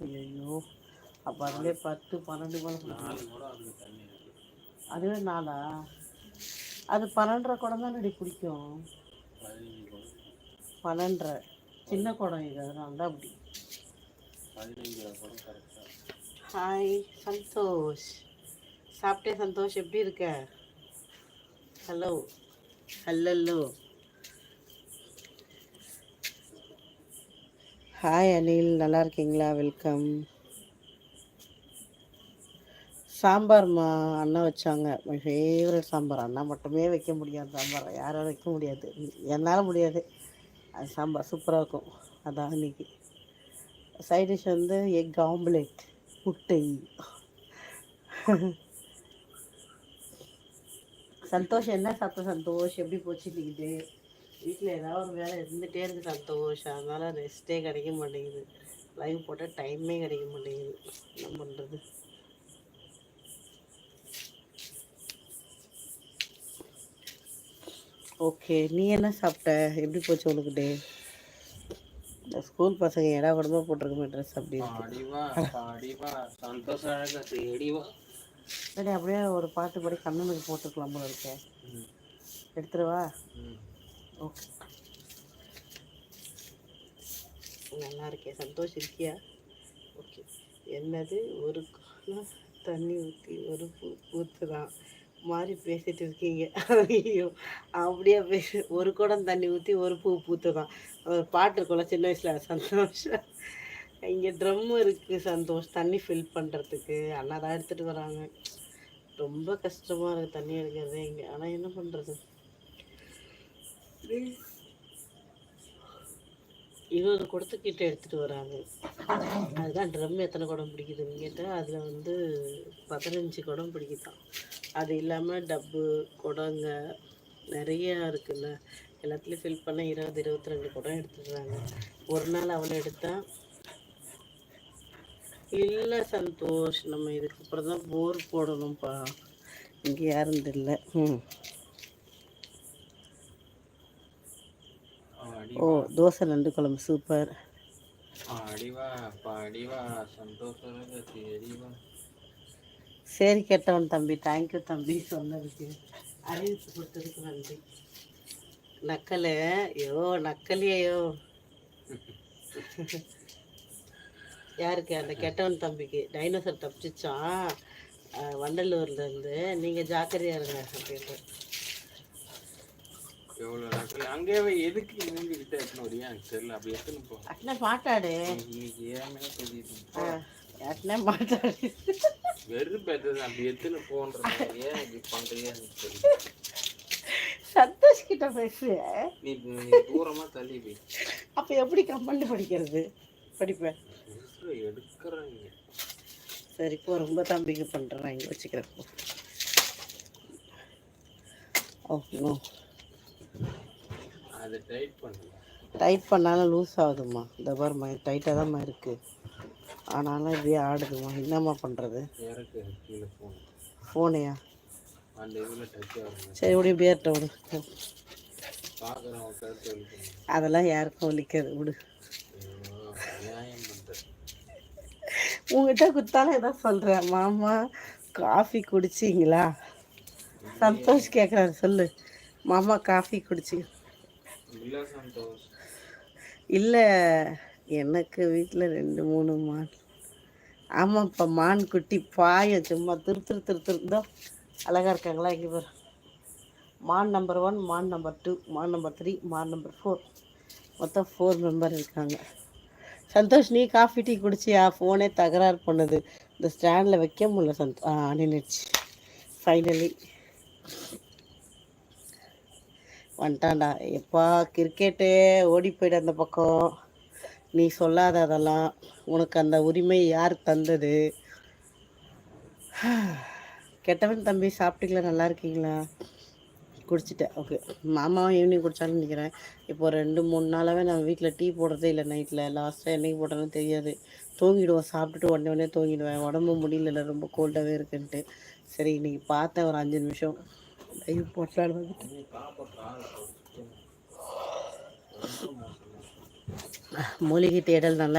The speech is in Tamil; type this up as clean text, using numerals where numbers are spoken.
ஐயோ, அப்போ அதுலேயே 10 12 குடம். அதுவே நாளா? அது 12.5 குடம் தான் நடி பிடிக்கும். 12.5 சின்ன குடம் இது, அதனால தான் அப்படி. ஹாய் சந்தோஷ், சாப்பிட்டே சந்தோஷ், எப்படி இருக்க? Hello hello. ஹாய் அனில், நல்லா இருக்கீங்களா? வெல்கம். சாம்பார்மா அண்ணா வச்சாங்க. My favourite sambar. அண்ணா மட்டுமே வைக்க முடியாது சாம்பார், யாரும் வைக்க முடியாது, என்னால் முடியாது. அது சாம்பார் சூப்பராக இருக்கும். அதான் இன்னைக்கு சைட் டிஷ் வந்து எக் ஆம்லேட், முட்டை. சந்தோஷ், என்ன சாப்பிட்ட சந்தோஷ்? எப்படி போச்சு இன்னைக்கு? வீட்டில் ஏதாவது ஒரு வேலை இருந்துகிட்டே இருக்குது சந்தோஷ், அதனால் ரெஸ்ட்டே கிடைக்க மாட்டேங்குது. லைவ் போட்டால் டைமே கிடைக்க மாட்டேங்குது. என்ன பண்ணுறது? ஓகே, நீ என்ன சாப்பிட்ட? எப்படி போச்சு உனக்கு டே? இந்த ஸ்கூல் பசங்க ஏடா கூடமா போட்டிருக்குமே ட்ரெஸ். அப்படி சரி, அப்படியே ஒரு பாட்டு படி கண்ணனுக்கு போட்டுக்கலாம் போல இருக்கேன். எடுத்துருவா? ஓகே, நல்லா இருக்கேன். சந்தோஷ் இருக்கியா? ஓகே. என்னது ஒரு தண்ணி ஊற்றி ஒரு பூ ஊற்றுதான் மாதிரி பேசிட்டு இருக்கீங்க? ஐயோ, அப்படியே பேசு. ஒரு குடம் தண்ணி ஊற்றி ஒரு பூ பூத்துதான். ஒரு பாட்டு இருக்கும்ல சின்ன வயசில். சந்தோஷ், இங்கே ட்ரம் இருக்குது சந்தோஷ், தண்ணி ஃபில் பண்ணுறதுக்கு. அண்ணா தான் எடுத்துகிட்டு வராங்க. ரொம்ப கஷ்டமாக இருக்குது தண்ணி எடுக்கிறதே இங்கே. ஆனால் என்ன பண்ணுறது? 20 குடத்துக்கிட்ட எடுத்துகிட்டு வராங்க. அதுதான் ட்ரம் எத்தனை குடம் பிடிக்குதுன்னு கேட்டால் அதில் வந்து 15 குடம் பிடிக்குதான். அது இல்லாமல் டப்பு குடங்க நிறையா இருக்குல்ல, எல்லாத்துலேயும் ஃபில் பண்ண 20-22 குடம் எடுத்துடுறாங்க. ஒரு நாள் அவளை எடுத்தா இல்லை சந்தோஷ், நம்ம இதுக்கப்புறம் தான் போர் போடணும்ப்பா. இங்கே யாரும் இல்லை. ஓ, தோசை நண்டு குழம்பு சூப்பர். சரி கேட்டவன் தம்பி, தேங்க்யூ தம்பி சொன்னதுக்கு, அறிவிப்பு கொடுத்ததுக்கு நன்றி. நக்கலை ஐயோ, நக்கலையோ. யாருக்கு? அந்த கெட்டவன் தம்பிக்கு. டைனோசர் தப்பிச்சிச்சான் வண்டலூர்லேருந்து. நீங்கள் ஜாக்கிரதையா இருங்க அப்படின்ட்டு. மாட்டாடு சந்தோஷ் கிட்ட பேசு. அப்ப எப்படி கமெண்ட் படிக்கிறது? படிப்பேன். சரி போ, ரொம்ப தம்பிக்கு பண்றேன். இங்க வச்சுக்கிறேன். ஓ, டைட் பண்ணாலும் லூஸ் ஆகுதுமா. இந்த பாருமா, டைட்டாக தான்மா இருக்குது, ஆனாலும் இப்படியே ஆடுதுமா. என்னம்மா பண்ணுறது? ஃபோனையா? சரி விடு, இப்படியே விடு. அதெல்லாம் யாருக்கும் வலிக்காது, விடு. உங்ககிட்ட குத்தாலும் ஏதாவது சொல்கிறேன். மாமா காஃபி குடிச்சிங்களா? சந்தோஷ் கேட்குறாரு, சொல்லு. மாமா காஃபி குடிச்சிங்க? இல்லை, எனக்கு வீட்டில் 2-3 மான். ஆமாப்பா, மான் குட்டி பாயம் சும்மா திருத்தோ அழகாக இருக்காங்களா? இங்கே பாரு, மான் நம்பர் 1, மான் நம்பர் 2, மான் நம்பர் 3, மான் நம்பர் 4, மொத்தம் 4 மெம்பர் இருக்காங்க. சந்தோஷ், நீ காஃபி டீ குடிச்சியா? ஃபோனே தகராறு பண்ணுது, இந்த ஸ்டாண்டில் வைக்க முடியல. நின்றுச்சு ஃபைனலி. வந்துட்டான்டா. எப்பா கிரிக்கெட்டே ஓடி போய்டு அந்த பக்கம். நீ சொல்லாத அதெல்லாம். உனக்கு அந்த உரிமை யார் தந்தது? கெட்டவன் தம்பி, சாப்பிட்டீங்களா? நல்லா இருக்கீங்களா? குடிச்சிட்டேன். ஓகே, மாமாவும் ஈவினிங் குடித்தாலும் நினைக்கிறேன். இப்போ 2-3 நாளாகவே நான் வீட்டில் டீ போடுறதே இல்லை நைட்டில். லாஸ்ட்டாக என்றைக்கு போட்டாலும் தெரியாது, தூங்கிடுவோம். சாப்பிட்டுட்டு உடனே தூங்கிடுவேன். உடம்பு முடியல, ரொம்ப கோல்டாகவே இருக்குன்ட்டு. சரி, இன்றைக்கி பார்த்தேன் ஒரு 5 நிமிஷம் லைவ் போட்டாலும் வந்துட்டு. மூலிகை தேடல் நல்லா